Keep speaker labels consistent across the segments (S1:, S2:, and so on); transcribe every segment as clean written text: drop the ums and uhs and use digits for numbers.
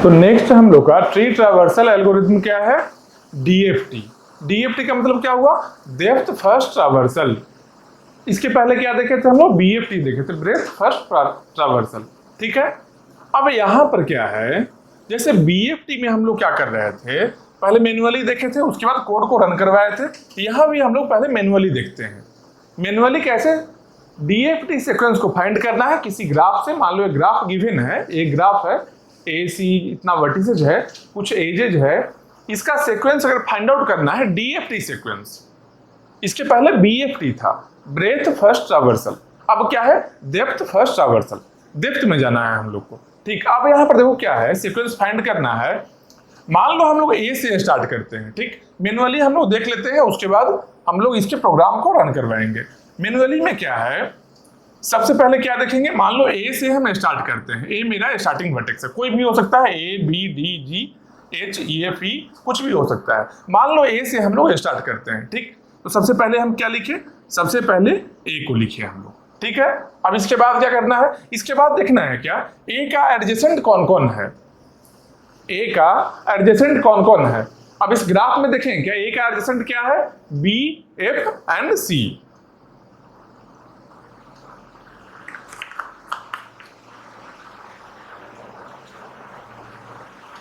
S1: तो नेक्स्ट हम लोग का ट्री ट्रावर्सल एल्गोरिथम क्या है? डीएफटी। डीएफटी का मतलब क्या हुआ? Depth first traversal. इसके पहले क्या देखे थे हम लोग? बीएफटी देखे थे, ब्रेथ फर्स्ट ट्रावर्सल। ठीक है। अब यहाँ पर क्या है, जैसे बीएफटी में हम लोग क्या कर रहे थे, पहले मैन्युअली देखे थे, उसके बाद कोड को रन करवाए थे। यहाँ भी हम लोग पहले मैन्युअली देखते हैं। मैन्युअली कैसे? डीएफटी सीक्वेंस को फाइंड करना है किसी ग्राफ से। मान लो एक ग्राफ गिवन है, एक ग्राफ है ए सी, इतना वर्टिसेज है, कुछ एजेज है, इसका सीक्वेंस अगर फाइंड आउट करना है, डीएफटी सीक्वेंस। इसके पहले बीएफटी था, ब्रेथ फर्स्ट ट्रावर्सल। अब क्या है? Depth first traversal. डेप्थ में जाना है हम लोग को। ठीक। अब यहाँ पर देखो क्या है, सीक्वेंस फाइंड करना है। मान लो हम लोग ए से स्टार्ट करते हैं। ठीक। मैन्युअली हम लोग देख लेते हैं, उसके बाद हम लोग इसके प्रोग्राम को रन करवाएंगे। मैन्युअली में क्या है, सबसे पहले क्या देखेंगे, मान लो ए से हम स्टार्ट करते हैं। ए मेरा स्टार्टिंग वर्टेक्स है, कोई भी हो सकता है, A B D G H E F E, कुछ भी हो सकता है। मान लो ए से हम लोग स्टार्ट करते हैं। ठीक। तो सबसे पहले हम क्या लिखे? सबसे पहले ए को लिखे हम लोग। ठीक है। अब इसके बाद क्या करना है? इसके बाद देखना है क्या, ए का एडजेसेंट कौन कौन है। ए का एडजेसेंट कौन कौन है? अब इस ग्राफ में देखें क्या, ए का एडजेसेंट क्या है? बी एफ एंड सी।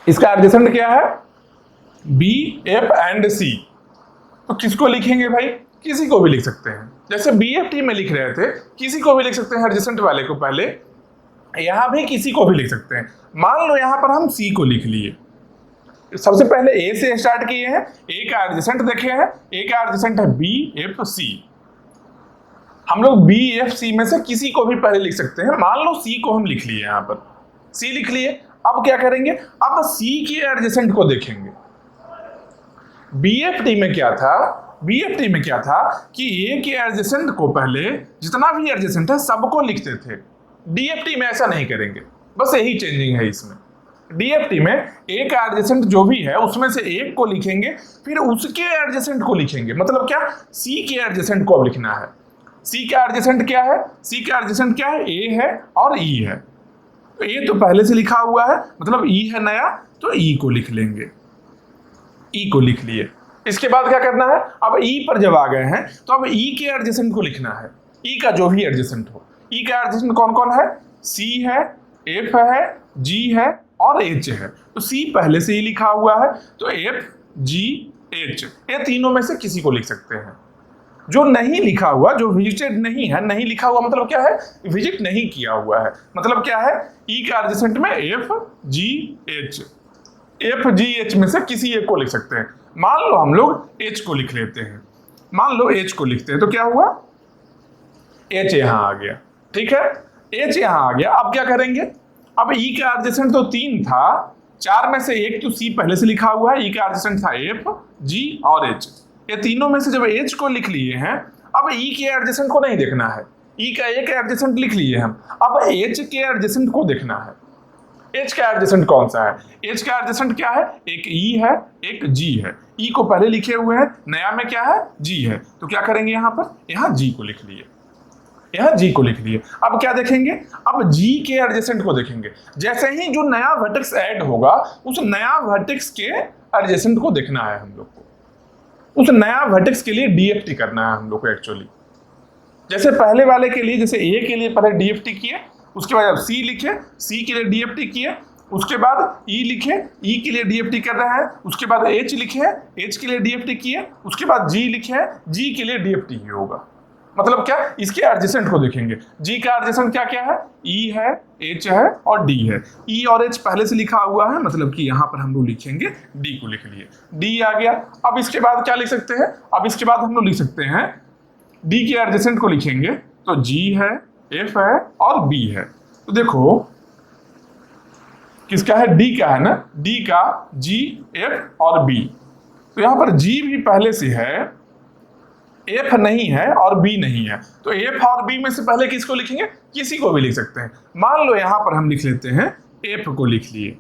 S1: इसका एडजेसेंट क्या है? बी एफ एंड सी। तो किसको लिखेंगे भाई? किसी को भी लिख सकते हैं। जैसे बीएफटी में लिख रहे थे, किसी को भी लिख सकते हैं एडजेसेंट वाले को पहले। यहां भी किसी को भी लिख सकते हैं। मान लो यहां पर हम सी को लिख लिए। सबसे पहले ए से स्टार्ट किए हैं, ए का एडजेसेंट देखे हैं, ए का एडजेसेंट है बी एफ सी। हम लोग बी एफ सी में से किसी को भी पहले लिख सकते हैं। मान लो सी को हम लिख लिए, यहां पर सी लिख लिए। अब क्या करेंगे? अब सी के एडजेसेंट को देखेंगे। बीएफटी में क्या था? बीएफटी में क्या था कि ए के एडजेसेंट को पहले, जितना भी एडजेसेंट है सबको लिखते थे। डीएफटी में ऐसा नहीं करेंगे, बस यही चेंजिंग है इसमें। डीएफटी में ए का एडजेसेंट जो भी है उसमें से एक को लिखेंगे, फिर उसके एडजेसेंट को लिखेंगे। मतलब क्या? सी के एडजेसेंट को अब लिखना है। सी का एडजेसेंट क्या है? सी का एडजेसेंट क्या है? ए है और ई है। ए तो पहले से लिखा हुआ है, मतलब ई है नया, तो ई को लिख लेंगे। ई को लिख लिए। इसके बाद क्या करना है? अब ई पर जब आ गए हैं तो अब ई के एडजेसेंट को लिखना है। ई का जो भी एडजेसेंट हो। ई का एडजेसेंट कौन कौन है? सी है, एफ है, जी है और एच है। तो सी पहले से ही लिखा हुआ है, तो एफ जी एच, ये तीनों में से किसी को लिख सकते हैं। जो नहीं लिखा हुआ, जो विजिटेड नहीं है, नहीं लिखा हुआ मतलब क्या है? विजिट नहीं किया हुआ है। मतलब क्या है? ई का एडजेसेंट में F G H, F G H में से किसी एक को लिख सकते हैं। मान लो हम लोग एच को लिख लेते हैं। मान लो एच को लिखते हैं तो क्या हुआ? एच यहां आ गया। ठीक है। एच यहां आ गया। अब क्या करेंगे? अब ई का एडजेसेंट तो 3 था, 4 में से एक तो सी पहले से लिखा हुआ है। ई का एडजेसेंट था एफ जी और एच। ये तीनों में से जब एच को लिख लिए हैं, अब ई के एडजेसेंट को नहीं देखना है। ई का एक एडजेसेंट लिख लिए हम, अब एच के एडजेसेंट को देखना है। एच का एडजेसेंट कौन सा है? एच का एडजेसेंट क्या है? एक ई है, एक जी है। ई को पहले लिखे हुए हैं, नया में क्या है? जी है। तो क्या करेंगे यहां पर? यहां जी को लिख लिए, यहां जी को लिख लिए। अब क्या देखेंगे? अब जी के एडजेसेंट को देखेंगे। जैसे ही जो नया वर्टेक्स ऐड होगा, उस नया वर्टेक्स के एडजेसेंट को देखना है हम लोग को। उस नया वर्टेक्स के लिए डीएफटी करना है हम लोग को एक्चुअली। जैसे पहले वाले के लिए, जैसे ए के लिए पहले डीएफटी किए, उसके बाद अब सी लिखे, सी के लिए डीएफटी किए, उसके बाद ई लिखे, ई के लिए डीएफटी कर रहे हैं, उसके बाद एच लिखे, एच के लिए डीएफटी किए, उसके बाद जी लिखे, जी के लिए डीएफटी ही होगा। मतलब क्या? इसके एडजेसेंट को देखेंगे। जी का एडजेसेंट क्या क्या है? ई है, एच है और डी है। ई और एच पहले से लिखा हुआ है, मतलब कि यहां पर हम लोग लिखेंगे डी को लिख लिए। डी आ गया। अब इसके बाद क्या लिख सकते हैं? अब इसके बाद हम लोग लिख सकते हैं, डी के एडजेसेंट को लिखेंगे तो जी है, एफ है और बी है। तो देखो किसका है? डी का है ना। डी का जी, एफ और बी। तो यहां पर जी भी पहले से है, एफ नहीं है और बी नहीं है। तो एफ और बी में से पहले किसको लिखेंगे? किसी को भी लिख सकते हैं। मान लो यहां पर हम लिख लेते हैं, एफ को लिख लिए।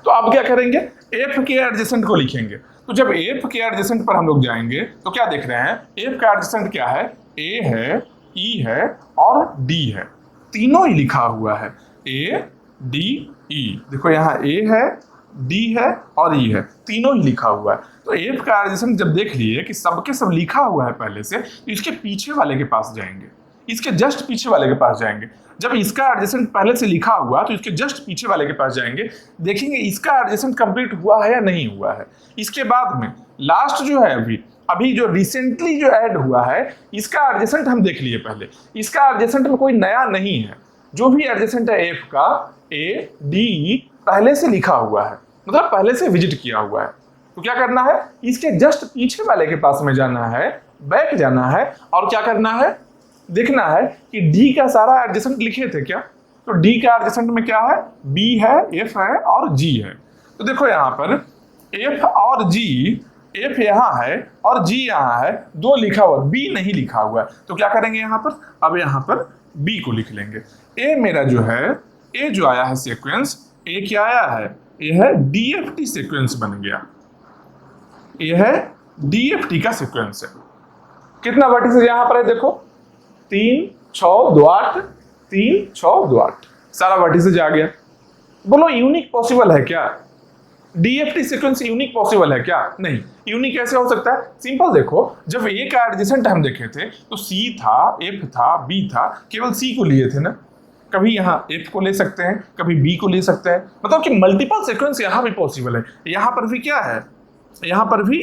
S1: तो अब क्या करेंगे? एफ के एडजेसेंट को लिखेंगे। तो जब एफ के एडजेसेंट पर हम लोग जाएंगे तो क्या देख रहे हैं? एफ का एडजेसेंट क्या है? ए है, ई है और डी है। तीनों ही लिखा हुआ है। ए, डी ई, देखो यहाँ ए है, डी है और ई है, तीनों ही लिखा हुआ है। तो एफ का एडजेसेंट जब देख लिए कि सबके सब लिखा हुआ है पहले से, तो इसके पीछे वाले के पास जाएंगे, इसके जस्ट पीछे वाले के पास जाएंगे। जब इसका एडजेसेंट पहले से लिखा हुआ तो इसके जस्ट पीछे वाले के पास जाएंगे, देखेंगे इसका एडजेसेंट कंप्लीट हुआ है या नहीं हुआ है। इसके बाद में लास्ट जो है अभी जो रिसेंटली जो ऐड हुआ है, इसका एडजेसेंट हम देख लिए पहले। इसका एडजेसेंट में कोई नया नहीं है, जो भी एडजेसेंट है एफ का, ए डी पहले से लिखा हुआ है, मतलब पहले से विजिट किया हुआ है। तो क्या करना है, इसके जस्ट पीछे वाले के पास में जाना है, बैक जाना है और क्या करना है, देखना है कि डी का सारा एडजेसेंट लिखे थे क्या। तो डी का एडजेसेंट में क्या है, बी है, एफ है और जी है। तो देखो यहाँ पर एफ और जी, एफ यहाँ है और जी यहाँ है, दो लिखा हुआ, बी नहीं लिखा हुआ है। तो क्या करेंगे यहाँ पर, अब यहाँ पर बी को लिख लेंगे। ए मेरा जो है, ए जो आया है सीक्वेंस, ए क्या आया है, ये है डीएफटी सीक्वेंस बन गया। ये है डीएफटी का सीक्वेंस है। कितना वर्टिसेस यहाँ पर है, देखो 3 6 2 8, 3 6 2 8, सारा वर्टिसेस आ गया। बोलो यूनिक पॉसिबल है क्या, डीएफटी सीक्वेंस यूनिक पॉसिबल है क्या? नहीं। यूनिक कैसे हो सकता है? सिंपल देखो, जब ए का एडजेसेंट हम देखे थे तो सी था, एफ था, बी था, केवल सी को लिए थे ना। कभी यहाँ एफ को ले सकते हैं, कभी बी को ले सकते हैं, मतलब कि मल्टीपल सीक्वेंस यहाँ भी पॉसिबल है। यहाँ पर भी क्या है, यहाँ पर भी,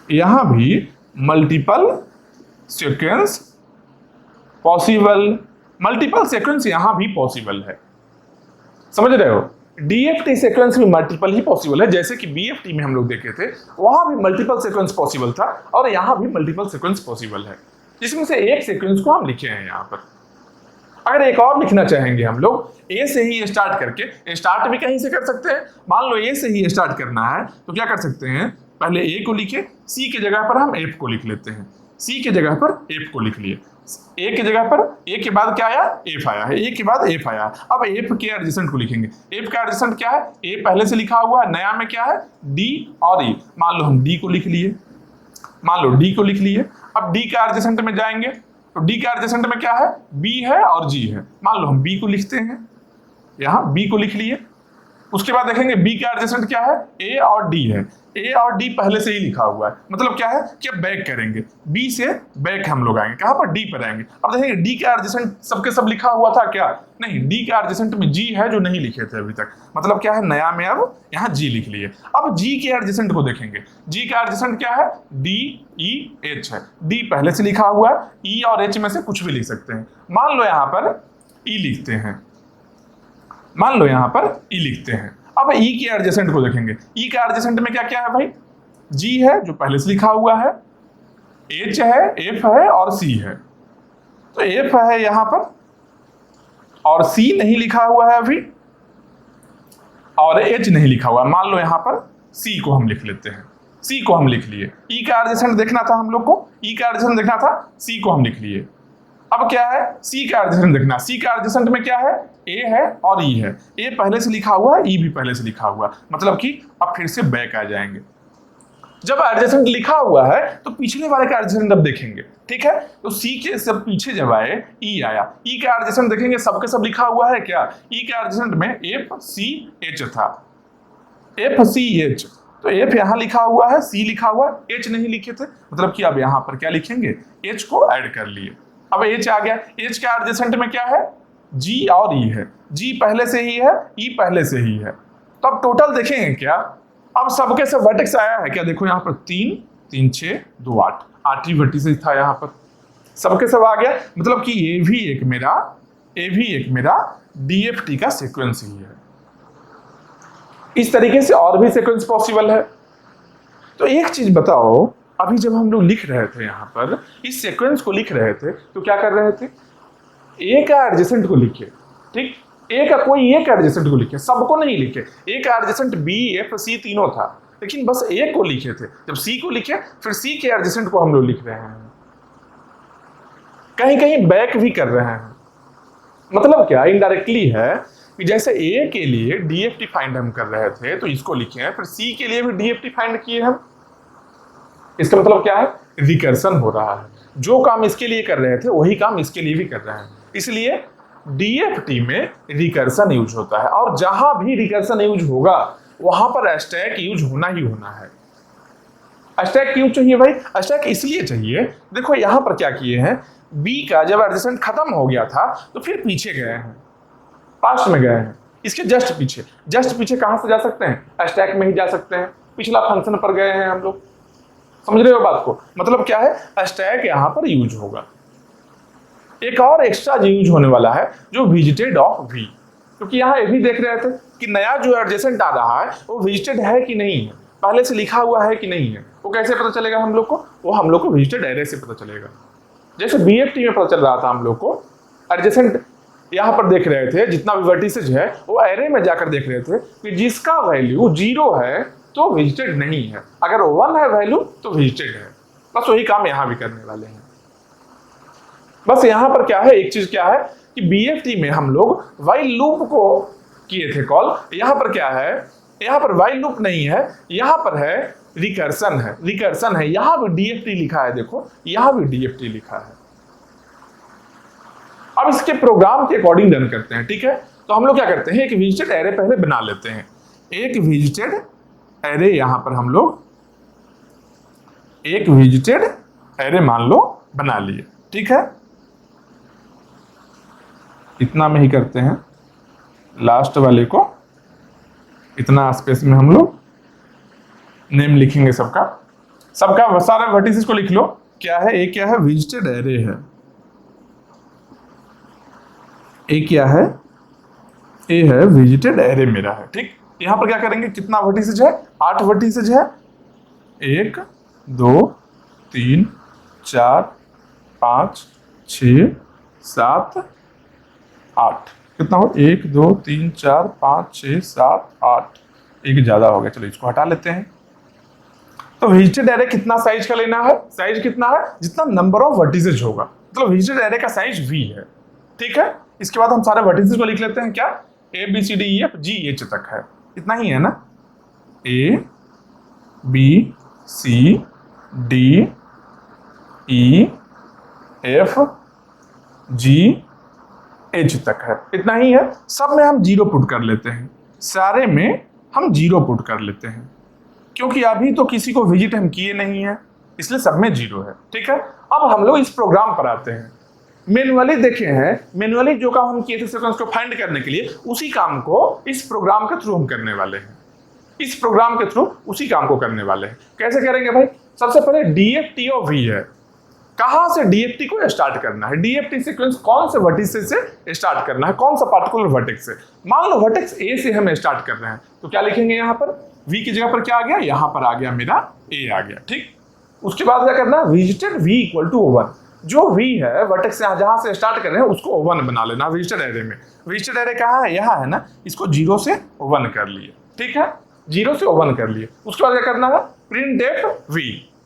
S1: यहाँ भी multiple sequence possible, multiple sequence यहाँ भी पॉसिबल है। समझ रहे हो? डीएफटी सीक्वेंस भी मल्टीपल ही पॉसिबल है, जैसे कि बीएफटी में हम लोग देखे थे, वहां भी मल्टीपल सीक्वेंस पॉसिबल था और यहाँ भी मल्टीपल सीक्वेंस पॉसिबल है, जिसमें से एक सीक्वेंस को हम लिखे हैं यहाँ पर। अगर एक और लिखना चाहेंगे हम लोग, ए से ही स्टार्ट करके, स्टार्ट भी कहीं से कर सकते हैं। मान लो ए से ही स्टार्ट करना है तो क्या कर सकते हैं, पहले ए को लिखे, सी की जगह पर हम एफ को लिख लेते हैं, सी की जगह पर एफ को लिख लिए, ए की जगह पर ए के बाद क्या आया, एफ आया है, ए के बाद एफ आया। अब एफ के एडजेसेंट को लिखेंगे। एफ का एडजेसेंट क्या है, ए पहले से लिखा हुआ है, नया में क्या है, डी और ई। मान लो हम डी को लिख लिए, मान लो डी को लिख लिए। अब डी का एडजेसेंट में जाएंगे तो डी का एडजेसेंट में क्या है, बी है और जी है। मान लो हम बी को लिखते हैं, यहाँ बी को लिख लिए। उसके बाद देखेंगे बी का एडजेसेंट क्या है, ए और डी है। ए और डी पहले से ही लिखा हुआ है, मतलब क्या है कि बैक करेंगे, बी से बैक हम लोग आएंगे, कहां पर, डी पर आएंगे। अब देखेंगे डी का एडजेसेंट सबके सब लिखा हुआ था क्या, नहीं, डी का एडजेसेंट में जी है जो नहीं लिखे थे अभी तक, मतलब क्या है, नया में अब यहाँ जी लिख लिए। अब जी के एडजेसेंट को देखेंगे, जी का एडजेसेंट क्या है, डी ई एच है। डी पहले से लिखा हुआ है, ई और एच में से कुछ भी लिख सकते हैं। मान लो यहाँ पर ई लिखते हैं, मान लो यहाँ पर ई लिखते हैं। अब ई के एडजेसेंट को देखेंगे, ई का एडजेसेंट में क्या क्या है भाई, जी है जो पहले से लिखा हुआ है, एच है, एफ है और सी है। तो एफ है यहाँ पर और सी नहीं लिखा हुआ है अभी, और एच नहीं लिखा हुआ। मान लो यहाँ पर सी को हम लिख लेते हैं, सी को हम लिख लिए। ई का एडजेसेंट देखना था हम लोग को, ई का एडजेसेंट देखना था, सी को हम लिख लिए। अब क्या है, सी का एडजेसेंट देखना, सी का एडजेसेंट में क्या है, ए है और ई है। ए पहले से लिखा हुआ है, ई भी पहले से लिखा हुआ है, मतलब कि अब फिर से बैक आ जाएंगे। जब एडजेसेंट लिखा हुआ है तो पिछले वाले का एडजेसेंट अब देखेंगे, ठीक है। तो सी के सब पीछे जब आए, ई आया, ई का एडजेसेंट देखेंगे, सबके सब लिखा हुआ है क्या, ई का एडजेसेंट में एफ सी एच था, एफ सी एच। तो एफ यहाँ लिखा हुआ है, सी लिखा हुआ है, एच नहीं लिखे थे, मतलब कि अब यहाँ पर क्या लिखेंगे, एच को ऐड कर लिए। अब एच आ गया, एच का एडजेसेंट में क्या है, जी और ई है, जी पहले से ही है, ई पहले से ही है। तो अब टोटल देखेंगे क्या, अब सबके सब वर्टेक्स आया है क्या, देखो यहाँ पर 3 3 6 2 8, 8 ही वर्टिसेस था यहाँ पर, सबके सब आ गया। मतलब कि ये भी एक मेरा डीएफटी का सीक्वेंस ही है। इस तरीके से और भी सीक्वेंस पॉसिबल है। तो एक चीज बताओ, अभी जब हम लोग लिख रहे थे यहाँ पर, इस सीक्वेंस को लिख रहे थे तो क्या कर रहे थे, ए का एडजेसेंट को लिखे, ठीक, ए का कोई एक एडजेसेंट को लिखे, सबको नहीं लिखे। ए का एडजेसेंट बी एफ सी तीनों था, लेकिन बस ए को लिखे थे। जब सी को लिखे फिर सी के एडजेसेंट को हम लोग लिख रहे हैं, कहीं कहीं बैक भी कर रहे हैं। मतलब क्या, इनडायरेक्टली है कि जैसे ए के लिए डीएफटी फाइंड हम कर रहे थे तो इसको लिखे हैं, फिर सी के लिए भी डीएफटी फाइंड किए हम। इसका मतलब क्या है, रिकर्सन हो रहा है, जो काम इसके लिए कर रहे थे वही काम इसके लिए भी कर रहे हैं। इसलिए डीएफटी में रिकर्सन यूज होता है, और जहां भी रिकर्सन यूज होगा वहां पर स्टैक यूज होना ही होना है। स्टैक क्यों चाहिए भाई? स्टैक इसलिए चाहिए, देखो यहां पर क्या किए हैं, बी का जब एडजेसेंट खत्म हो गया था तो फिर पीछे गए हैं, पास्ट में गए हैं, इसके जस्ट पीछे कहां से जा सकते हैं? स्टैक में ही जा सकते हैं, पिछला फंक्शन पर गए हैं हम लोग। समझ रहे हो बात को? मतलब क्या है, स्टैक यहां पर यूज होगा। एक और एक्स्ट्रा यूज होने वाला है जो विजिटेड ऑफ वी, क्योंकि यहाँ ये भी देख रहे थे कि नया जो एडजेसेंट आ रहा है वो विजिटेड है कि नहीं है, पहले से लिखा हुआ है कि नहीं है। वो कैसे पता चलेगा हम लोग को? वो हम लोग को विजिटेड एरे से पता चलेगा। जैसे बीएफटी में पता चल रहा था हम लोग को, एडजेसेंट यहाँ पर देख रहे थे, जितना भी वर्टिसेज है वो एरे में जाकर देख रहे थे कि जिसका वैल्यू 0 है तो विजिटेड नहीं है, अगर 1 है वैल्यू तो विजिटेड है। बस वही काम यहाँ भी करने वाले हैं। बस यहाँ पर क्या है, एक चीज क्या है कि बीएफटी में हम लोग व्हाइल लूप को किए थे कॉल। यहाँ पर क्या है, यहाँ पर व्हाइल लूप नहीं है, यहाँ पर है रिकर्सन है। यहाँ भी डीएफटी लिखा है, देखो यहाँ भी डीएफटी लिखा है। अब इसके प्रोग्राम के अकॉर्डिंग रन करते हैं, ठीक है। तो हम लोग क्या करते हैं, एक विजिटेड एरे पहले बना लेते हैं। एक विजिटेड एरे यहां पर हम लोग एक विजिटेड एरे मान लो बना लिए, ठीक है। इतना में ही करते हैं, लास्ट वाले को इतना स्पेस में हम लोग नेम लिखेंगे सबका सारे वर्टिसेस को लिख लो। क्या है, एक क्या है, विजिटेड एरे है, एक क्या है, ए है विजिटेड एरे मेरा है, ठीक। यहां पर क्या करेंगे, कितना वर्टिसेज है, 8 वर्टिसेज है, 1 2 3 4 5 6 7 8, कितना हो, 1 2 3 4 5 6 7 8, एक ज्यादा हो गया, चलो इसको हटा लेते हैं। तो विजिटेड एरे कितना साइज का लेना है, साइज कितना है, जितना नंबर ऑफ वर्टिसेज होगा, मतलब विजिटेड एरे का साइज v है, ठीक है। इसके बाद हम सारे वर्टिसेस को लिख लेते हैं, क्या, A B C D E F G H तक है, इतना ही है ना, A B C D E F G H तक है, इतना ही है। सब में हम 0 पुट कर लेते हैं, सारे में हम 0 पुट कर लेते हैं, क्योंकि अभी तो किसी को विजिट हम किए नहीं है, इसलिए सब में 0 है, ठीक है। अब हम लोग इस प्रोग्राम पर आते हैं। मैनुअली देखे हैं, मैनुअली जो काम हम किए थे सीक्वेंस को फाइंड करने के लिए, उसी काम को इस प्रोग्राम के थ्रू हम करने वाले हैं। इस प्रोग्राम के थ्रू उसी काम को करने वाले हैं। कैसे करेंगे भाई, सबसे पहले डीएफटी ऑफ वी है, कहां से डीएफटी को स्टार्ट करना है, डीएफटी सीक्वेंस कौन से वर्टिसेस से स्टार्ट करना है, कौन सा पार्टिकुलर वर्टेक्स से। मान लो वर्टेक्स ए से हम स्टार्ट कर रहे हैं, तो क्या लिखेंगे, यहाँ पर वी की जगह पर क्या आ गया, यहाँ पर आ गया मेरा ए आ गया, ठीक। उसके बाद क्या करना, विजिटेड वी इक्वल टू 1, जो v है वर्टेक्स जहां से स्टार्ट कर रहे हैं उसको 1 बना लेना विजिटेड एरे में। विजिटेड एरे कहाँ है, यहाँ है ना, इसको 0 से 1 कर लिए, ठीक है, 0 से 1 कर लिए। उसके बाद क्या करना है, प्रिंट एफ v,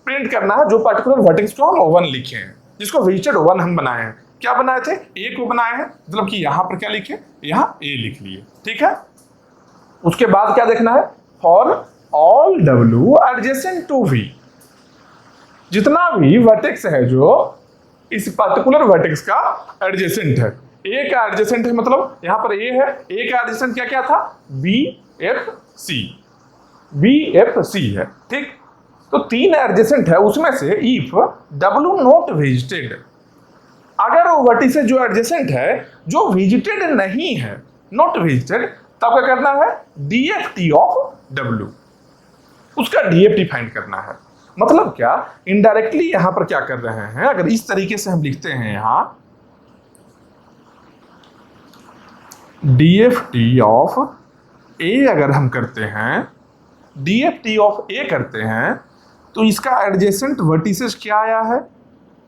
S1: प्रिंट करना है जो पर्टिकुलर वर्टेक्स को हम 1 लिखे हैं, जिसको विजिटेड 1 हम बनाए हैं। क्या बनाए थे, ए को बनाए हैं, मतलब कि यहाँ पर क्या लिखे, यहाँ ए लिख लिए, ठीक है। उसके बाद क्या देखना है, for all w adjacent to v, जितना भी वर्टेक्स है जो इस पर्टिकुलर वर्टेक्स का एडजेसेंट है, ए का एडजेसेंट है, मतलब यहां पर ए है, ए का एडजेसेंट क्या क्या था, बी एफ सी है, ठीक। तो 3 एडजेसेंट है, उसमें से इफ w नॉट विजिटेड, अगर वो वर्टिसेस जो एडजेसेंट है जो विजिटेड नहीं है, नॉट विजिटेड, तब क्या करना है, डीएफटी ऑफ w, उसका डीएफटी फाइंड करना है। मतलब क्या, इनडायरेक्टली यहां पर क्या कर रहे हैं, अगर इस तरीके से हम लिखते हैं, यहां डीएफटी ऑफ ए अगर हम करते हैं, डीएफटी ऑफ ए करते हैं, तो इसका एडजेसेंट वर्टिसेस क्या आया है,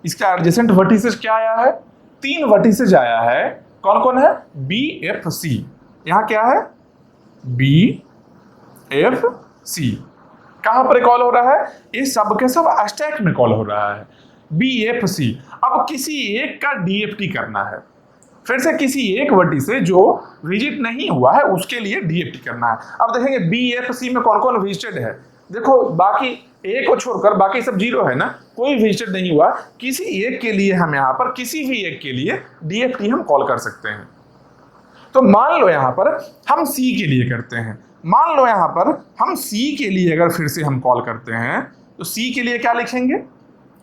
S1: इसका एडजेसेंट वर्टिसेस क्या आया है, 3 वर्टिसेस आया है। कौन कौन है, बी एफ सी, यहां क्या है, बी एफ सी, कहां पर कॉल हो रहा है, ये सब के सब स्टैक में कॉल हो रहा है, BFC। अब किसी एक का डीएफटी करना है, फिर से किसी एक वर्टिस से जो विजिट नहीं हुआ है उसके लिए डीएफटी करना है। अब देखेंगे BFC में कौन कौन विजिटेड है, देखो बाकी ए को छोड़कर बाकी सब 0 है ना, कोई विजिटेड नहीं हुआ। किसी एक के लिए हम यहाँ पर, किसी भी एक के लिए डीएफटी हम कॉल कर सकते हैं। तो मान लो यहां पर हम सी के लिए करते हैं, मान लो यहां पर हम सी के लिए अगर फिर से हम कॉल करते हैं तो सी के लिए क्या लिखेंगे,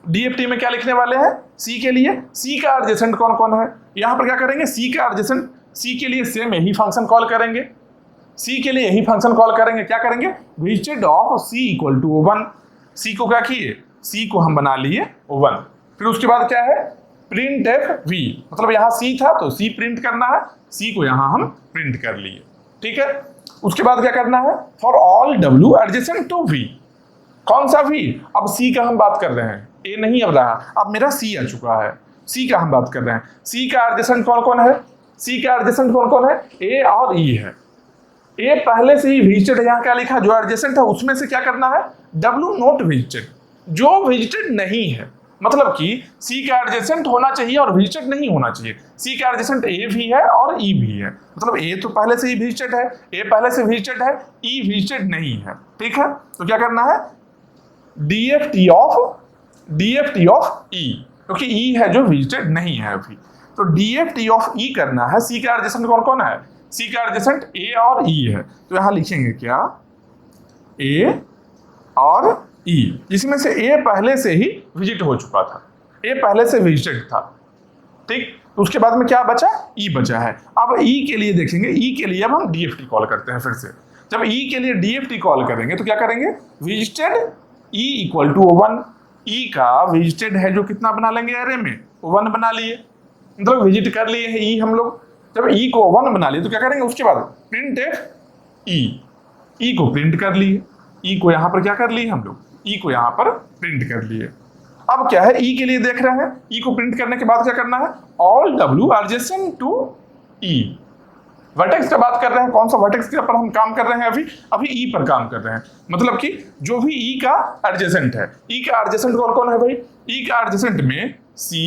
S1: डीएफटी में क्या लिखने वाले हैं, सी के लिए सी का एडजेसेंट कौन कौन है, यहां पर क्या करेंगे सी का एडजेसेंट, सी के लिए सेम यही फंक्शन कॉल करेंगे, सी के लिए यही फंक्शन कॉल करेंगे, क्या करेंगे visited of C equal to 1, C को क्या किए, सी को हम बना लिए 1, फिर उसके बाद क्या है प्रिंट एफ वी, मतलब यहां सी था तो सी प्रिंट करना है, सी को यहां हम प्रिंट कर लिए, ठीक है। उसके बाद क्या करना है for all W adjacent to V, कौन सा वी, अब सी का हम बात कर रहे हैं, ए नहीं अब रहा, अब मेरा सी आ चुका है, सी का हम बात कर रहे हैं, सी का एडजेसेंट कौन कौन है, सी का एडजेसेंट कौन कौन है, ए और ई है, ए पहले से ही विजिटेड है, यहाँ क्या लिखा जो एडजेसेंट है उसमें से क्या करना है डब्ल्यू नॉट विजिटेड, जो विजिटेड नहीं है, मतलब कि सी का एडजेसेंट होना चाहिए और विजिटेड नहीं होना चाहिए, सी का एडजेसेंट ए भी है और ई भी है, मतलब ए तो पहले से ही विजिटेड है, ए पहले से विजिटेड है, ई विजिटेड नहीं है, ठीक है। तो क्या करना है डीएफटी ऑफ ई, क्योंकि ई है जो विजिटेड नहीं है अभी, तो डीएफटी ऑफ ई करना है, सी का एडजेसेंट कौन कौन है, सी का एडजेसेंट ए और ई है, तो यहां लिखेंगे क्या ए और ई, जिसमें से ए पहले से ही विजिट हो चुका था, ए पहले से विजिटेड था, ठीक। तो उसके बाद में क्या बचा ई बचा है, अब ई के लिए देखेंगे, ई के लिए अब हम डीएफटी कॉल करते हैं फिर से, जब ई के लिए डीएफटी कॉल करेंगे तो क्या करेंगे विजिटेड ई इक्वल टू 1, ई का विजिटेड है जो कितना बना लेंगे एरे में 1 बना लिए, मतलब विजिट कर लिए हैं ई हम लोग, जब ई को 1 बना लिए तो क्या करेंगे उसके बाद प्रिंट एफ ई को प्रिंट कर लिए, ई को यहां पर क्या कर लिए हम लोग, ई को यहां पर प्रिंट कर लिए। अब क्या है ई के लिए देख रहे हैं, ई को प्रिंट करने के बाद क्या करना है all W adjacent to E, vertex का बात कर रहे हैं, कौन सा वर्टेक्स के पर हम काम कर रहे हैं, अभी ई पर काम कर रहे हैं, मतलब कि जो भी ई का एडजेसेंट है, ई का एडजेसेंट कौन कौन है भाई, ई का एडजेसेंट में C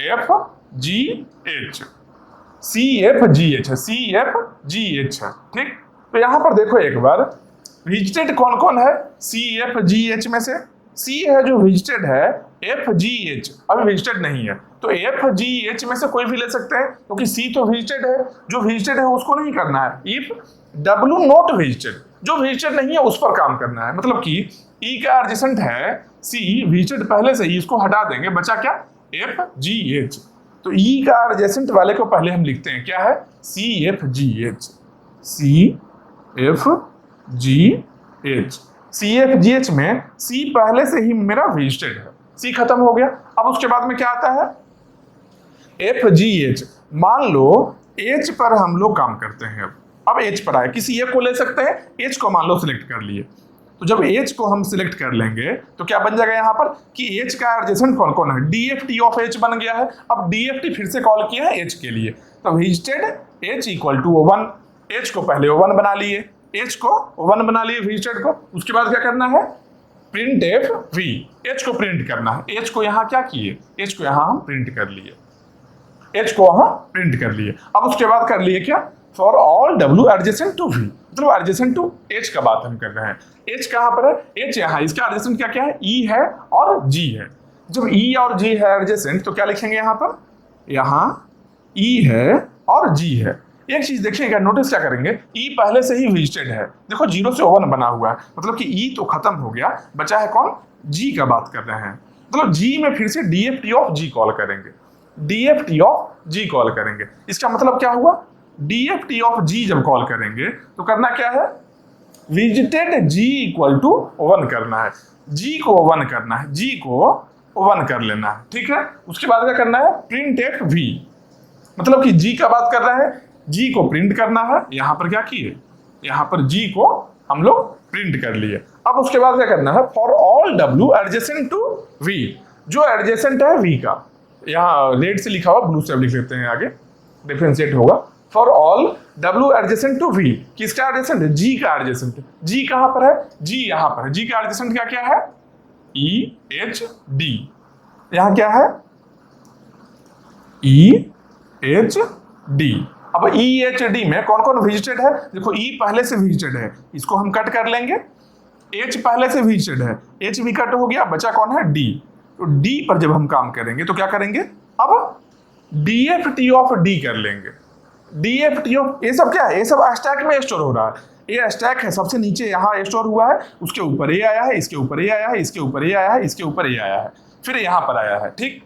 S1: F G H, C F G H है, सी एफ जी एच है, ठीक। तो यहां पर देखो एक बार विजिटेड कौन कौन है, सी एफ जी एच में से सी है जो विजिटेड है, एफ जी एच अभी विजिटेड नहीं है, तो एफ जी एच में से कोई भी ले सकते हैं, क्योंकि सी तो विजिटेड है, जो विजिटेड है उसको नहीं करना है, इफ डब्ल्यू नॉट विजिटेड, जो विजिटेड नहीं है उस पर काम करना है, मतलब कि ई का एडजेसेंट है सी, विजिटेड पहले से ही, इसको हटा देंगे, बचा क्या एफ जी एच, तो ई का एडजेसेंट वाले को पहले हम लिखते हैं क्या है C F G H, C F G H, C F G H में सी पहले से ही मेरा विजिटेड है, सी खत्म हो गया। अब उसके बाद में क्या आता है एफ जी एच, मान लो एच पर हम लोग काम करते हैं, अब एच पर आए, किसी एक को ले सकते हैं, एच को मान लो सिलेक्ट कर लिए, तो जब एच को हम सिलेक्ट कर लेंगे तो क्या बन जाएगा यहाँ पर कि एच का एडजेसेंट कौन कौन है, डीएफटी ऑफ एच बन गया है, अब डीएफटी फिर से कॉल किया है एच के लिए, तो visited H equal to 1, H को पहले 1 बना लिए, एच को 1 बना लिए विजिटेड को, उसके बाद क्या करना है प्रिंट एफ वी, एच को प्रिंट करना है, एच को यहाँ क्या किए, एच को यहाँ हम प्रिंट कर लिए, एच को वहां प्रिंट कर लिए। अब उसके बाद कर लिए क्या for all W adjacent to V, मतलब एडजेसेंट टू एच का बात हम कर रहे हैं, एच कहां पर है, एच यहाँ, इसका एडजेसेंट क्या क्या है ई है और जी है, जब ई और जी है एडजेसेंट तो क्या लिखेंगे यहाँ पर, यहाँ ई है और जी है। एक चीज देखिएगा, नोटिस क्या करेंगे, ई पहले से ही विजिटेड है, देखो 0 से 1 बना हुआ है, मतलब कि ई तो खत्म हो गया, बचा है कौन जी का बात कर रहे हैं, मतलब जी में फिर से डीएफटी ऑफ जी कॉल करेंगे, डीएफटी ऑफ जी कॉल करेंगे, इसका मतलब क्या हुआ डीएफटी ऑफ जी जब कॉल करेंगे तो करना क्या है विजिटेड जी इक्वल टू 1 करना है, जी को 1 करना है, जी को 1 कर लेना है, ठीक है। उसके बाद क्या करना है प्रिंट एफ वी, मतलब कि जी का बात कर रहे हैं, जी को प्रिंट करना है, यहां पर क्या किए, यहां पर जी को हम लोग प्रिंट कर लिए। अब उसके बाद क्या करना है for all W adjacent to V, जो एडजेसेंट है वी का, यहाँ रेड से लिखा हुआ ब्लू से लिख लेते हैं, आगे डिफरेंशिएट होगा, for all W adjacent to V, किसका एडजेसेंट है जी का एडजेसेंट, जी कहां पर है, जी यहां पर है, जी का एडजेसेंट क्या क्या है ई एच डी, यहां क्या है ई एच डी। अब ई एच डी में कौन कौन विजिटेड है, देखो ई पहले से विजिटेड है, इसको हम कट कर लेंगे, एच पहले से विजिटेड है, एच भी कट हो गया, बचा कौन है डी, तो डी पर जब हम काम करेंगे तो क्या करेंगे अब डीएफटी ऑफ डी कर लेंगे, डीएफटी ऑफ, ये सब क्या है, ये सब स्टैक में स्टोर हो रहा है। ये स्टैक है, सबसे नीचे यहाँ स्टोर हुआ है, उसके ऊपर ये आया है, इसके ऊपर ये आया है, इसके ऊपर ये आया है, इसके ऊपर ये आया है, फिर यहाँ पर आया है। ठीक,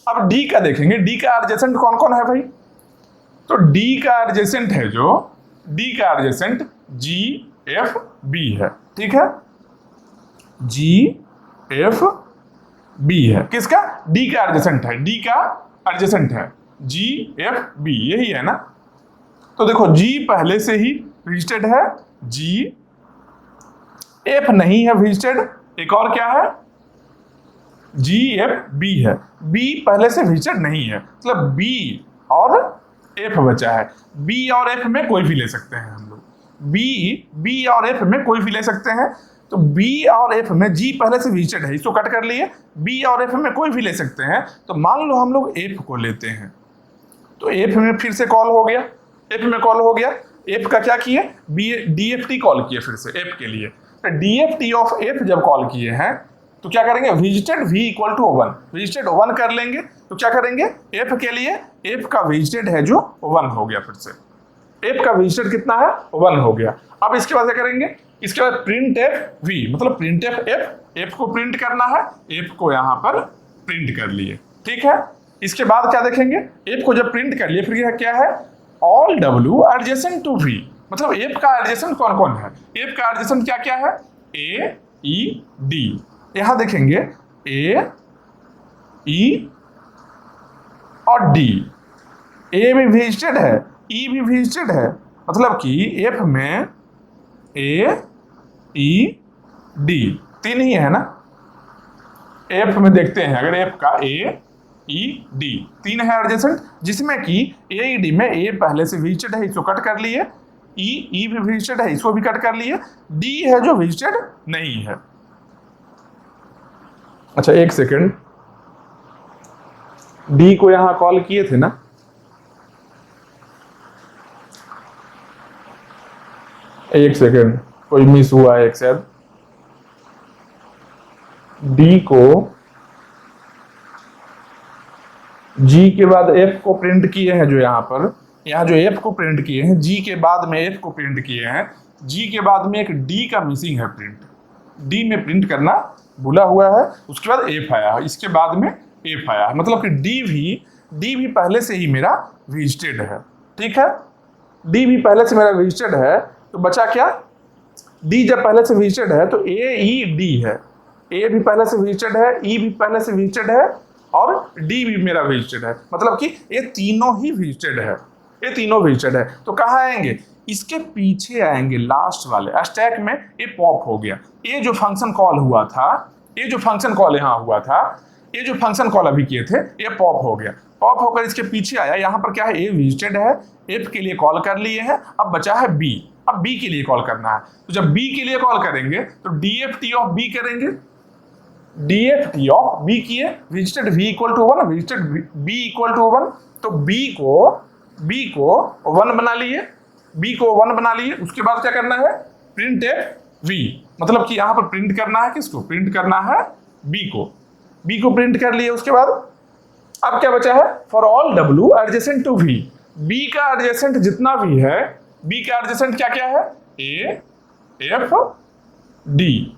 S1: अब डी का देखेंगे, डी का एडजेसेंट कौन कौन है भाई? तो डी का एडजेसेंट है जो, डी का एडजेसेंट जी एफ बी है। ठीक है, जी एफ बी है, किसका? डी का एडजेसेंट है, डी का एडजेसेंट है जी एफ बी, यही है ना। तो देखो जी पहले से ही विजिटेड है, जी एफ नहीं है विजिटेड, एक और क्या है, जी एफ बी है, बी पहले से विजिटेड नहीं है, मतलब बी और एफ बचा है। बी और एफ में कोई भी ले सकते हैं हम लोग, बी और एफ में कोई भी ले सकते हैं। तो बी और एफ में जी पहले से विजिटेड है, इसको कट कर लिए, बी और एफ में कोई भी ले सकते हैं। तो मान लो हम लोग एफ को लेते हैं, तो एफ में फिर से कॉल हो गया, एफ में कॉल हो गया, एफ का क्या किए, डीएफटी कॉल किए फिर से एफ के लिए। तो डीएफटी ऑफ एफ जब कॉल किए हैं तो क्या करेंगे, visited v equal to 1, visited 1 कर लेंगे। तो क्या करेंगे, एफ के लिए, एफ का विजिटेड है जो 1 हो गया, फिर से एफ का विजिटेड कितना है, 1 हो गया। अब इसके बाद क्या करेंगे, इसके बाद प्रिंट एफ वी, मतलब प्रिंट एफ एफ, एफ को प्रिंट करना है, एफ को यहाँ पर प्रिंट कर लिए। ठीक है, इसके बाद क्या देखेंगे, एफ को जब प्रिंट कर लिए फिर क्या है, all W adjacent to V, मतलब एफ का एडजेसेंट कौन कौन है, एफ का एडजेसेंट क्या क्या है, ए ई डी। यहां देखेंगे ए ई और डी, ए भी विजिटेड है, ई भी विजिटेड है, मतलब कि एफ में ए ई डी तीन ही है ना। एफ में देखते हैं, अगर एफ का ए ई डी तीन है एडजेसेंट, जिसमें कि ए ई डी में ए पहले से विजिटेड है, इसको कट कर लिए, ई भी विजिटेड है, इसको भी कट कर लिए, डी है जो विजिटेड नहीं है। अच्छा एक सेकंड, डी को यहां कॉल किए थे ना, एक सेकंड कोई मिस हुआ है एक शायद, डी को जी के बाद एफ को प्रिंट किए हैं, जो यहाँ पर, यहाँ जो एफ को प्रिंट किए हैं, जी के बाद में एफ को प्रिंट किए हैं, जी के बाद में एक डी का मिसिंग है प्रिंट, डी में प्रिंट करना भूला हुआ है, उसके बाद एफ आया है, इसके बाद में एफ आया है, मतलब कि डी भी पहले से ही मेरा विजिटेड है। ठीक है, डी भी पहले से मेरा विजिटेड है, तो बचा क्या, डी जब पहले से विजिटेड है तो ए ई डी है, ए भी पहले से विजिटेड है, ई भी पहले से विजिटेड है और डी भी मेरा विजिटेड है, मतलब कि ये तीनों ही विजिटेड है, ये तीनों विजिटेड है। तो कहाँ आएंगे, इसके पीछे आएंगे, लास्ट वाले स्टैक में ये पॉप हो गया। ये जो फंक्शन कॉल हुआ था, ये जो फंक्शन कॉल यहाँ हुआ था, ये जो फंक्शन कॉल अभी किए थे, ये पॉप हो गया, पॉप होकर इसके पीछे आया। यहाँ पर क्या है, ए विजिटेड है, एफ के लिए कॉल कर लिए हैं, अब बचा है बी, अब बी के लिए कॉल करना है। तो जब बी के लिए कॉल करेंगे तो डीएफटी ऑफ बी करेंगे, डीएफटी ऑफ बी किए, visited V equal to 1, visited B equal to 1, तो बी को 1 बना लिए, बी को 1 बना लिए। उसके बाद क्या करना है, प्रिंट एफ वी, मतलब कि यहाँ पर प्रिंट करना है किसको, प्रिंट करना है बी को प्रिंट कर लिए। उसके बाद अब क्या बचा है, for all W adjacent to V, B का एडजेसेंट जितना भी है, बी का एडजेसेंट क्या क्या है, ए एफ डी,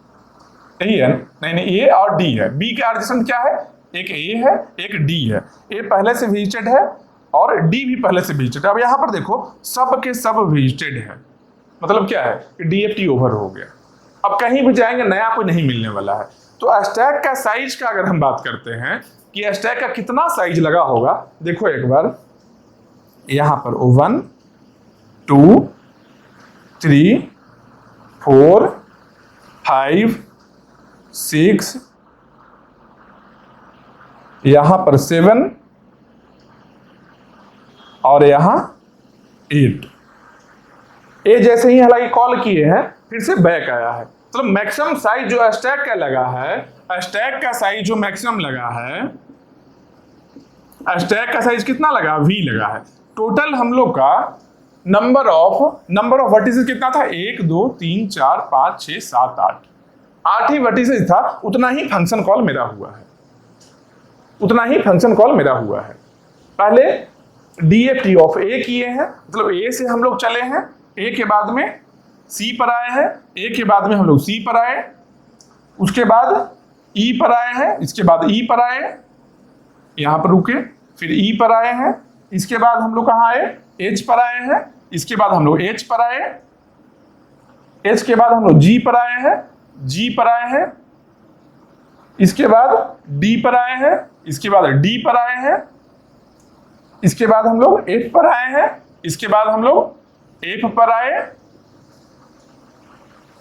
S1: यही है, नहीं ए और डी है। बी का एडजेसेंट क्या है, एक ए है एक डी है, ए पहले से विजिटेड है और डी भी पहले से विजिटेड है। अब यहाँ पर देखो सब के सब विजिटेड है, मतलब क्या है, डीएफटी ओवर हो गया, अब कहीं भी जाएंगे नया कोई नहीं मिलने वाला है। तो स्टैक का साइज का अगर हम बात करते हैं कि स्टैक का कितना साइज लगा होगा, देखो एक बार यहाँ पर 1 2 3 4 5 6, यहां पर 7 और यहां 8। ए जैसे ही हालांकि कॉल किए हैं फिर से बैक आया है, मतलब मैक्सिमम साइज जो स्टैक का लगा है, स्टैक का साइज जो मैक्सिमम लगा है, स्टैक का साइज कितना लगा, वी लगा है। टोटल हम लोग का नंबर ऑफ वर्टिसेस कितना था, 1 2 3 4 5 6 7 8 ही वर्टिसेस था, उतना ही फंक्शन कॉल मेरा हुआ है, उतना ही फंक्शन कॉल मेरा हुआ है। पहले डीएफटी ऑफ ए किए हैं, मतलब ए से हम लोग चले हैं, ए के बाद में सी पर आए हैं, ए के बाद में हम लोग सी पर आए, उसके बाद ई पर आए हैं, इसके बाद ई पर आए, यहां पर रुके, फिर ई पर आए हैं, इसके बाद हम लोग कहाँ आए, एच पर आए हैं, इसके बाद हम लोग एच पर आए, एच के बाद हम लोग जी पर आए हैं, जी पर आए हैं, इसके बाद डी पर आए हैं, इसके बाद डी पर आए हैं, इसके बाद हम लोग एफ पर आए हैं, इसके बाद हम लोग एफ पर आए,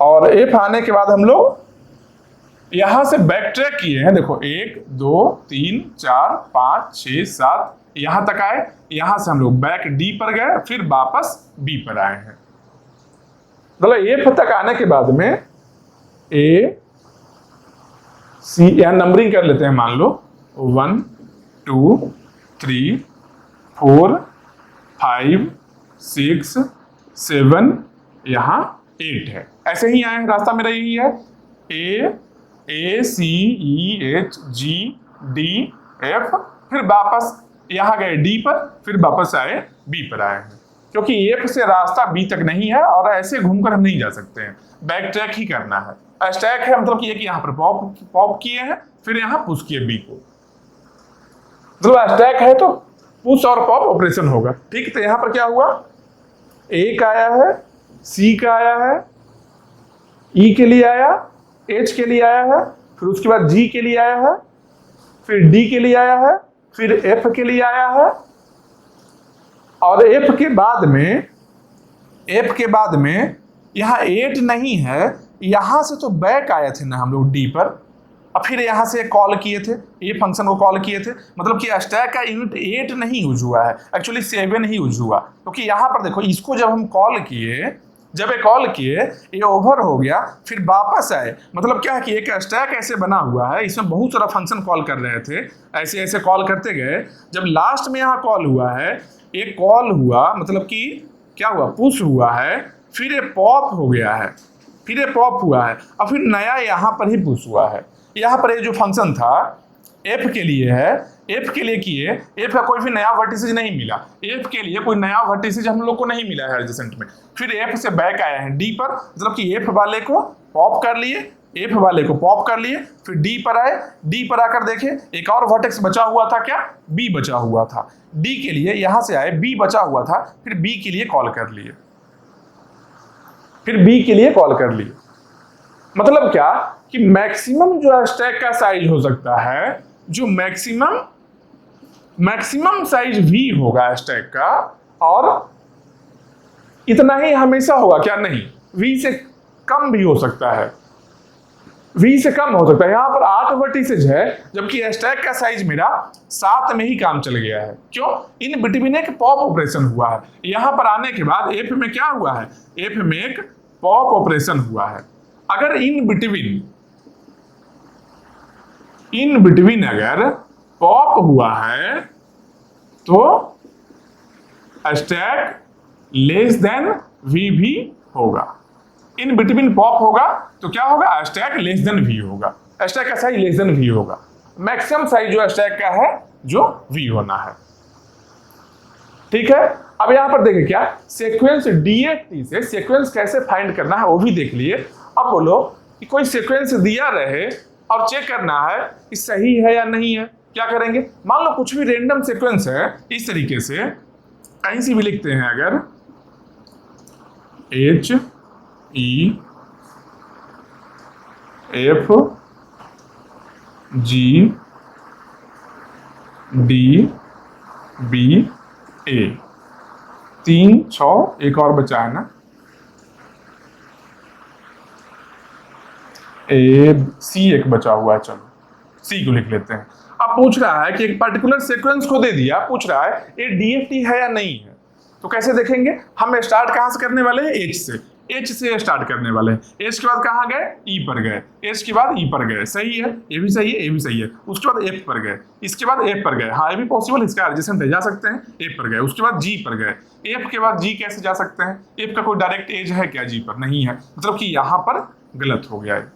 S1: और एफ आने के बाद हम लोग यहां से बैक ट्रैक किए हैं। देखो 1 2 3 4 5 6 7 यहां तक आए, यहां से हम लोग बैक डी पर गए, फिर वापस बी पर आए हैं। मतलब एफ तक आने के बाद में ए सी, यहां नंबरिंग कर लेते हैं, मान लो 1 2 3 4 5 6 7, यहां 8 है। ऐसे ही आए, रास्ता मेरा यही है, A C E H G D F, फिर वापस यहां गए डी पर, फिर वापस आए बी पर आए हैं, क्योंकि एफ से रास्ता बी तक नहीं है और ऐसे घूमकर हम नहीं जा सकते हैं, बैक ट्रैक ही करना है। स्टैक है मतलब कि यहाँ पर पॉप किए हैं, फिर यहाँ पुश किए बी को, मतलब स्टैक है तो पुश और पॉप ऑपरेशन होगा। ठीक, तो यहाँ पर क्या हुआ, ए का आया है, सी का आया है, ई के लिए आया, एच के लिए आया है, फिर उसके बाद जी के लिए आया है, फिर डी के लिए आया है, फिर एफ के लिए आया है, और एफ के बाद में यहाँ 8 नहीं है, यहां से तो बैक आए थे ना हम लोग डी पर, और फिर यहां से कॉल किए थे, ये फंक्शन को कॉल किए थे, मतलब कि स्टैक का यूनिट 8 नहीं यूज हुआ है, एक्चुअली 7 ही यूज हुआ, क्योंकि यहां पर देखो इसको जब हम कॉल किए, जब ये कॉल किए ये ओवर हो गया, फिर वापस आए, मतलब क्या है कि एक स्टैक ऐसे बना हुआ है, इसमें बहुत सारा फंक्शन कॉल कर रहे थे, ऐसे ऐसे कॉल करते गए, जब लास्ट में यहाँ कॉल हुआ है, एक कॉल हुआ, मतलब कि क्या हुआ, पुश हुआ है, फिर ये पॉप हो गया है, फिर ये पॉप हुआ है, और फिर नया यहाँ पर ही पुश हुआ है। यहाँ पर ये जो फंक्शन था एफ के लिए है, एफ के लिए किए, एफ का कोई भी नया वर्टिसेज नहीं मिला, एफ के लिए कोई नया वर्टिसेज हम लोग को नहीं मिला है एडजेसेंट में, फिर एफ से बैक आए हैं डी पर, मतलब कि एफ वाले को पॉप कर लिए, एफ वाले को पॉप कर लिए, फिर डी पर आए, डी पर आकर देखे एक और वर्टेक्स बचा हुआ था, क्या, बी बचा हुआ था, डी के लिए यहां से आए, बी बचा हुआ था, फिर बी के लिए कॉल कर लिए, फिर बी के लिए कॉल कर लिए। मतलब क्या कि मैक्सिमम जो स्टैक का साइज हो सकता है, जो मैक्सिमम साइज भी होगा स्टैक का, और इतना ही हमेशा होगा क्या, नहीं, वी से कम भी हो सकता है, वी से कम हो सकता है। यहां पर 8 वर्टिसेज है, जबकि स्टैक का साइज मेरा 7 में ही काम चल गया है, क्यों, इन बिटवीन एक पॉप ऑपरेशन हुआ है, यहां पर आने के बाद एफ में क्या हुआ है, एफ में एक पॉप ऑपरेशन हुआ है। अगर इन बिटवीन अगर पॉप हुआ है तो स्टैक लेस देन वी भी होगा, इन बिटवीन पॉप होगा तो क्या होगा, स्टैक लेस देन वी होगा, स्टैक का साइज लेस देन वी होगा, मैक्सिमम साइज जो स्टैक का है जो वी होना है। ठीक है, अब यहां पर देखें क्या, सीक्वेंस डीएफटी से सीक्वेंस कैसे फाइंड करना है वो भी देख लिए। अब बोलो कि कोई सीक्वेंस दिया रहे और चेक करना है कि सही है या नहीं है, क्या करेंगे, मान लो कुछ भी रेंडम सीक्वेंस है, इस तरीके से कहीं से भी लिखते हैं, अगर H E F G D B A, 3 6 एक और बचा है ना, ए सी एक बचा हुआ है, चलो सी को लिख लेते हैं। अब पूछ रहा है कि एक पर्टिकुलर सीक्वेंस को दे दिया, पूछ रहा है ये डीएफटी है या नहीं है, तो कैसे देखेंगे, हम स्टार्ट कहां से करने वाले हैं, एच से, एच से स्टार्ट करने वाले हैं, एच के बाद कहां गए, ई पर गए, एच के बाद ई पर गए, सही है, ये भी सही है, ये भी सही है, उसके बाद एफ पर गए, इसके बाद एफ पर गए, हाँ ये भी पॉसिबल, इसका एडजेसेंट है, जा सकते हैं, एफ पर गए, उसके बाद जी पर गए, एफ के बाद जी कैसे जा सकते हैं, एफ का कोई डायरेक्ट एज है क्या जी पर, नहीं है, मतलब कि यहां पर गलत हो गया है।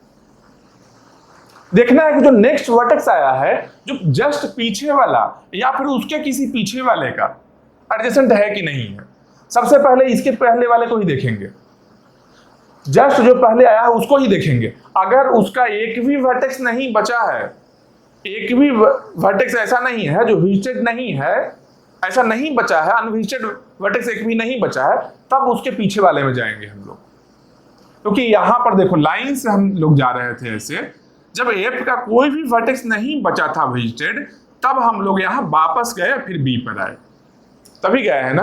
S1: देखना है कि जो नेक्स्ट वर्टेक्स आया है, जो जस्ट पीछे वाला या फिर उसके किसी पीछे वाले का, एडजेसेंट है कि नहीं है। सबसे पहले इसके पहले वाले को ही देखेंगे, जस्ट जो पहले आया है उसको ही देखेंगे। अगर उसका एक भी वर्टेक्स नहीं बचा है, एक भी वर्टेक्स ऐसा नहीं है जो विजिटेड नहीं है, ऐसा नहीं बचा है, अनविजिटेड वर्टेक्स एक भी नहीं बचा है, तब उसके पीछे वाले में जाएंगे हम लोग। क्योंकि यहां पर देखो लाइन से हम लोग जा रहे थे ऐसे, जब एफ का कोई भी वर्टेक्स नहीं बचा था विजिटेड, तब हम लोग यहाँ वापस गए फिर बी पर आए, तभी गए हैं ना।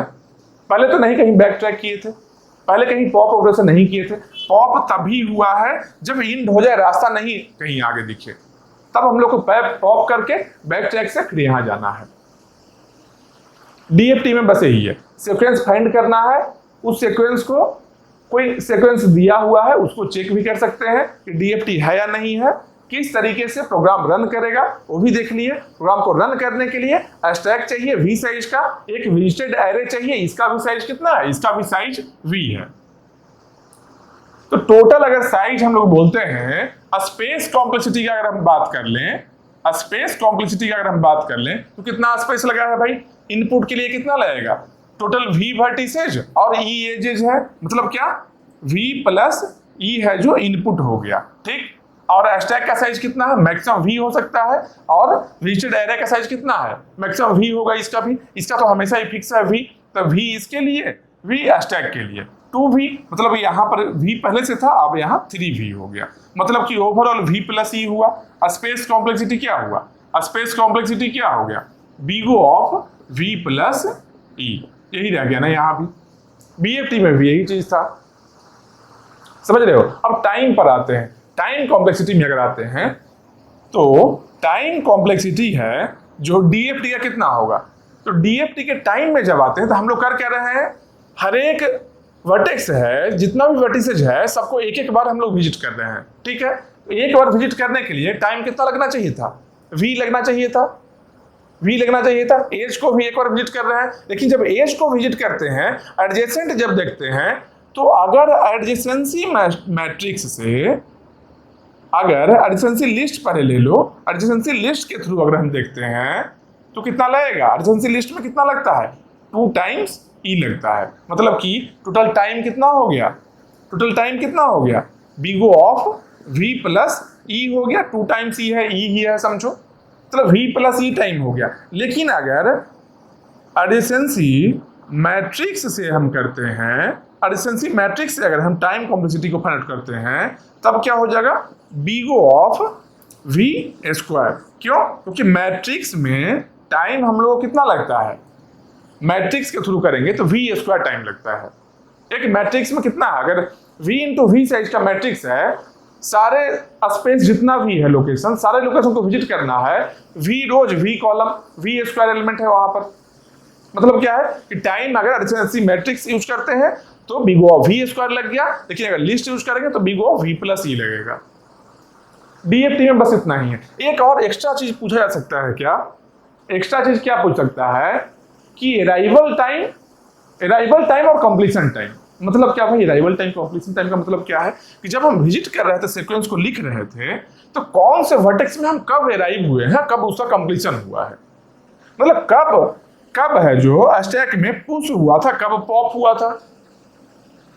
S1: पहले तो नहीं कहीं बैक ट्रैक किए थे, पहले कहीं पॉप ऑपरेशन नहीं किए थे। पॉप तभी हुआ है जब इंड हो जाए, रास्ता नहीं कहीं आगे दिखे, तब हम लोग को पॉप करके बैक ट्रैक से फिर यहाँ जाना है। डीएफटी में बस यही है, सीक्वेंस फाइंड करना है। उस सीक्वेंस को कोई सीक्वेंस दिया हुआ है उसको चेक भी कर सकते हैं कि डीएफटी है या नहीं है, किस तरीके से प्रोग्राम रन करेगा वो भी देख लिए। प्रोग्राम को रन करने के लिए स्टैक चाहिए वी साइज का, एक विजिटेड एरे चाहिए, इसका भी साइज कितना है, इसका भी साइज वी है। तो टोटल अगर साइज हम लोग बोलते हैं, स्पेस कॉम्प्लेक्सिटी की अगर हम बात कर लें, स्पेस कॉम्प्लेक्सिटी की अगर हम बात कर लें तो कितना स्पेस लगा है भाई, इनपुट के लिए कितना लगेगा, टोटल वी वर्टिसेज और ई एजेज है, मतलब क्या वी प्लस ई है जो इनपुट हो गया, ठीक। और स्टैक का साइज कितना है, मैक्सिमम वी हो सकता है, और विजिटेड एरे का साइज कितना है, मैक्सिमम वी होगा इसका भी, इसका तो हमेशा ही फिक्स है वी, तो वी इसके लिए, वी स्टैक के लिए 2v, मतलब यहाँ पर v पहले से था, अब यहाँ 3v हो गया, मतलब कि ओवरऑल v प्लस ई हुआ। स्पेस कॉम्प्लेक्सिटी क्या हुआ, स्पेस कॉम्प्लेक्सिटी क्या हो गया, बीगो ऑफ v प्लस ई, यही रह गया ना यहाँ भी। बीएफटी में भी यही चीज था, समझ रहे हो। अब टाइम पर आते हैं, टाइम कॉम्प्लेक्सिटी में अगर आते हैं तो टाइम कॉम्प्लेक्सिटी है जो डीएफटी का कितना होगा, तो डीएफटी के टाइम में जब आते हैं तो हम लोग कर क्या रहे हैं, हर एक वर्टेक्स है, जितना भी वर्टिसेज है सबको एक एक बार हम लोग विजिट कर रहे हैं, ठीक है। एक बार विजिट करने के लिए टाइम कितना लगना चाहिए था, v लगना चाहिए था, v लगना चाहिए था। एज को भी एक बार विजिट कर रहे हैं, लेकिन जब एज को विजिट करते हैं, एडजेसेंट जब देखते हैं, तो अगर एडजेसेंसी मैट्रिक्स से, अगर एडजेसेंसी लिस्ट पहले ले लो, एडजेसेंसी लिस्ट के थ्रू अगर हम देखते हैं तो कितना लगेगा, एडजेसेंसी लिस्ट में कितना लगता है, 2 टाइम्स ई लगता है, मतलब कि टोटल टाइम कितना हो गया, टोटल टाइम कितना हो गया, बीगो ऑफ v प्लस ई हो गया, 2 टाइम्स ई है, ई ही है समझो, मतलब v प्लस ई टाइम हो गया। लेकिन अगर एडिशेंसी मैट्रिक्स से हम करते हैं, एडिशेंसी मैट्रिक्स से अगर हम टाइम कॉम्प्लेक्सिटी को फाइंड आउट करते हैं, तब क्या हो जाएगा, बीगो ऑफ v स्क्वायर। क्यों, क्योंकि मैट्रिक्स में टाइम हम लोग को कितना लगता है, मैट्रिक्स के थ्रू करेंगे तो v स्क्वायर टाइम लगता है। एक मैट्रिक्स में कितना है, अगर v इंटू वी साइज का मैट्रिक्स है, सारे स्पेस जितना भी है लोकेशन, सारे लोकेशन को विजिट करना है, v रोज v column, v square element है वहां पर। मतलब क्या है कि टाइम अगर एडिशेंसी मैट्रिक्स यूज करते हैं तो बिग ऑफ v स्क्वायर लग गया, लेकिन अगर लिस्ट यूज करेंगे तो बिग ऑफ v प्लस ई लगेगा। डीएफटी में बस इतना ही है। एक और एक्स्ट्रा चीज पूछा जा सकता है क्या, एक्स्ट्रा चीज क्या पूछ सकता है कि अराइवल टाइम और कंप्लीशन टाइम, मतलब क्या भाई, अराइवल टाइम कंप्लीशन टाइम का मतलब क्या है कि जब हम विजिट कर रहे थे, सीक्वेंस को लिख रहे थे, तो कौन से वर्टेक्स में हम कब अराइव हुए हैं, कब उसका कंप्लीशन हुआ है, मतलब कब है जो स्टैक में पुश हुआ था, कब पॉप हुआ था।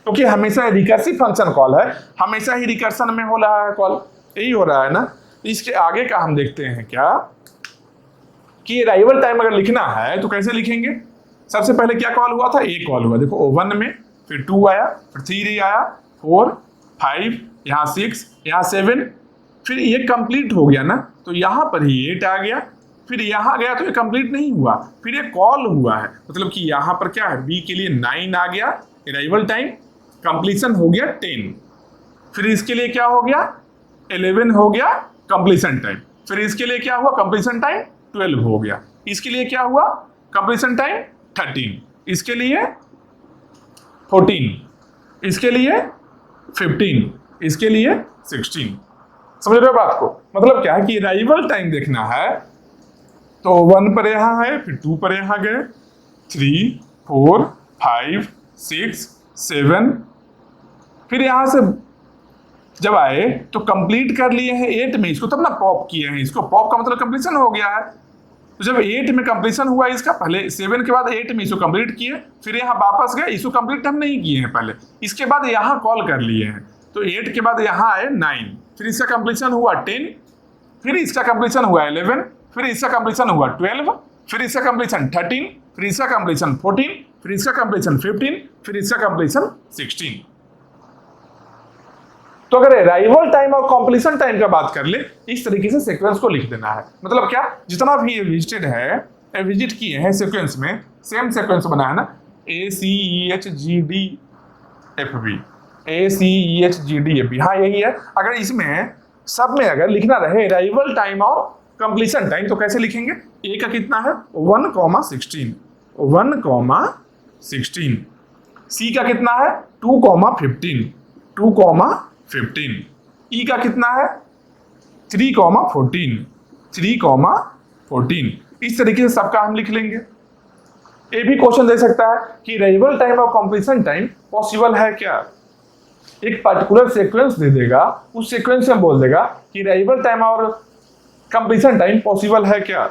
S1: क्योंकि हमेशा रिकर्सिव फंक्शन कॉल है, हमेशा ही रिकर्सन में हो रहा है कॉल, यही हो रहा है ना। इसके आगे का हम देखते हैं क्या कि अराइवल टाइम अगर लिखना है तो कैसे लिखेंगे। सबसे पहले क्या कॉल हुआ था, ए कॉल हुआ, देखो 1 में, फिर 2 आया, फिर 3 आया, 4, 5, यहाँ 6, यहाँ 7, फिर ये कंप्लीट हो गया ना, तो यहाँ पर ही 8 आ गया, फिर यहाँ गया तो ये कंप्लीट नहीं हुआ, फिर ये कॉल हुआ है, मतलब कि यहाँ पर क्या है, बी के लिए 9 आ गया अराइवल टाइम, कंप्लीशन हो गया 10, फिर इसके लिए क्या हो गया 11 हो गया कंप्लीशन टाइम, फिर इसके लिए क्या हुआ कंप्लीशन टाइम 12 हो गया, इसके लिए क्या हुआ कंप्लीशन टाइम 13, इसके लिए 14, इसके लिए 15, इसके लिए 16। समझ रहे हो बात को, मतलब क्या है कि अराइवल टाइम देखना है तो 1 पर यहाँ है, फिर 2 पर यहाँ गए, 3, 4, 5, 6, 7, फिर यहाँ से जब आए तो कंप्लीट कर लिए हैं 8 में, इसको तब ना पॉप किए हैं, इसको पॉप का मतलब कंप्लीशन हो गया है, तो जब 8 में कंप्लीशन हुआ इसका, पहले 7 के बाद 8 में इसको कंप्लीट किए, फिर यहाँ वापस गए, इसको कंप्लीट हम नहीं किए हैं पहले, इसके बाद यहाँ कॉल कर लिए हैं, तो 8 के बाद यहाँ आए 9, फिर इसका कंप्लीशन हुआ 10, फिर इसका कंप्लीशन हुआ 11, फिर इसका कंप्लीशन हुआ 12, फिर इसका कंप्लीशन 13, फिर इसका कंप्लीशन 14, फिर इसका कंप्लीशन 15, फिर इसका कंप्लीशन 16। तो अगर अराइवल टाइम और कंप्लीशन टाइम का बात कर ले, इस तरीके से सीक्वेंस को लिख देना है। मतलब क्या, जितना भी ये विजिटेड है, विजिट किए हैं सीक्वेंस में, सेम सीक्वेंस बना है ना, ACEHGDFB, ACEHGDFB, हाँ यही है। अगर इसमें सब में अगर लिखना रहे अराइवल टाइम और कंप्लीशन टाइम, तो कैसे लिखेंगे? ए का कितना है 1,16, 1,16, सी का कितना है 2,15, 2,15, ई का कितना है 3,14, 3,14। इस तरीके से सबका हम लिख लेंगे। ये भी क्वेश्चन दे सकता है कि अराइवल टाइम और कंप्लीशन टाइम पॉसिबल है क्या? एक पर्टिकुलर सीक्वेंस दे देगा, उस सीक्वेंस में बोल देगा कि अराइवल टाइम और कंप्लीशन टाइम पॉसिबल है क्या।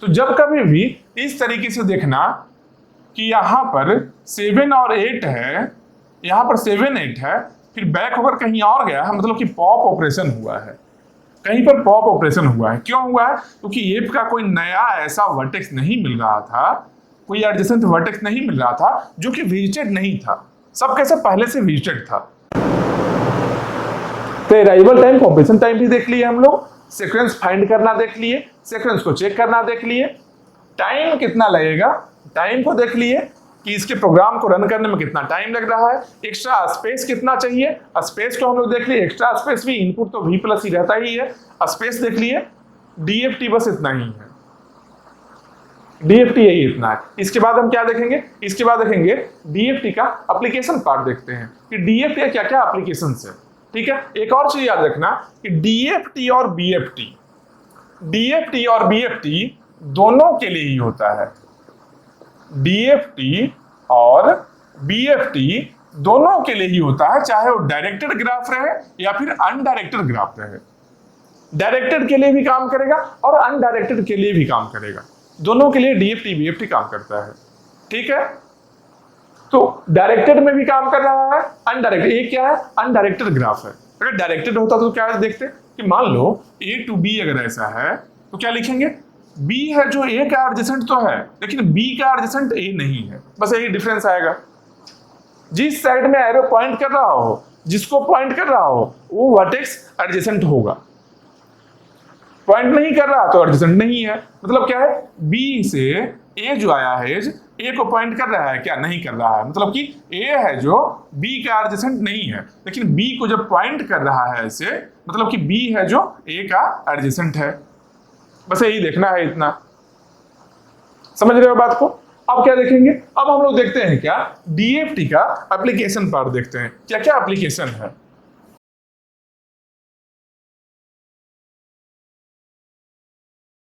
S1: तो जब कभी भी इस तरीके से देखना कि यहाँ पर 7 और 8 है, यहाँ पर 7 8 है, फिर बैक होकर कहीं और गया है, मतलब कि पॉप ऑपरेशन हुआ है, कहीं पर पॉप ऑपरेशन हुआ है। क्यों हुआ है? क्योंकि एफ का कोई नया ऐसा वर्टेक्स नहीं मिल रहा था, कोई एडजेसेंट वर्टेक्स नहीं मिल रहा था जो कि विजिटेड नहीं था, सब कैसे पहले से विजिटेड था। तो अराइवल टाइम कंप्लीशन टाइम भी देख लिए हम लोग, सीक्वेंस फाइंड करना देख लिए, सीक्वेंस को चेक करना देख लिए, टाइम कितना लगेगा टाइम को देख लिए कि इसके प्रोग्राम को रन करने में कितना टाइम लग रहा है, एक्स्ट्रा स्पेस कितना चाहिए, स्पेस को हम लोग देख लिए, एक्स्ट्रा स्पेस भी इनपुट तो V प्लस ही रहता ही है, स्पेस देख लिए, DFT बस इतना ही है, DFT यही इतना है। इसके बाद हम क्या देखेंगे? इसके बाद देखेंगे DFT का एप्लीकेशन पार्ट देखते हैं कि DFT का क्या क्या एप्लीकेशन है। ठीक है, एक और चीज याद रखना कि DFT और BFT दोनों के लिए ही होता है, DFT और BFT दोनों के लिए ही होता है, चाहे वो डायरेक्टेड ग्राफ रहे या फिर अनडायरेक्टेड ग्राफ रहे। डायरेक्टेड के लिए भी काम करेगा और अनडायरेक्टेड के लिए भी काम करेगा, दोनों के लिए DFT BFT काम करता है। ठीक है, तो डायरेक्टेड में भी काम कर रहा है, अनडायरेक्टेड, ये क्या है अनडायरेक्टेड ग्राफ है। अगर डायरेक्टेड होता तो क्या देखते कि मान लो A to B अगर ऐसा है तो क्या लिखेंगे, B है जो A का एडजेसेंट तो है, लेकिन B का एडजेसेंट A नहीं है, बस यही डिफरेंस आएगा। जिस साइड में एरो पॉइंट कर रहा हो, जिसको पॉइंट कर रहा हो, वो वर्टेक्स एडजेसेंट होगा, पॉइंट नहीं कर रहा तो एडजेसेंट नहीं है। मतलब क्या है, B से A जो आया है, A को पॉइंट कर रहा है क्या? नहीं कर रहा है, मतलब कि A है जो B का एडजेसेंट नहीं है, लेकिन B को जब पॉइंट कर रहा है ऐसे, मतलब कि B है जो A का एडजेसेंट है। बस यही देखना है, इतना समझ रहे हो बात को। अब क्या देखेंगे? अब हम लोग देखते हैं क्या DFT का एप्लीकेशन पार्ट देखते हैं, क्या क्या एप्लीकेशन है।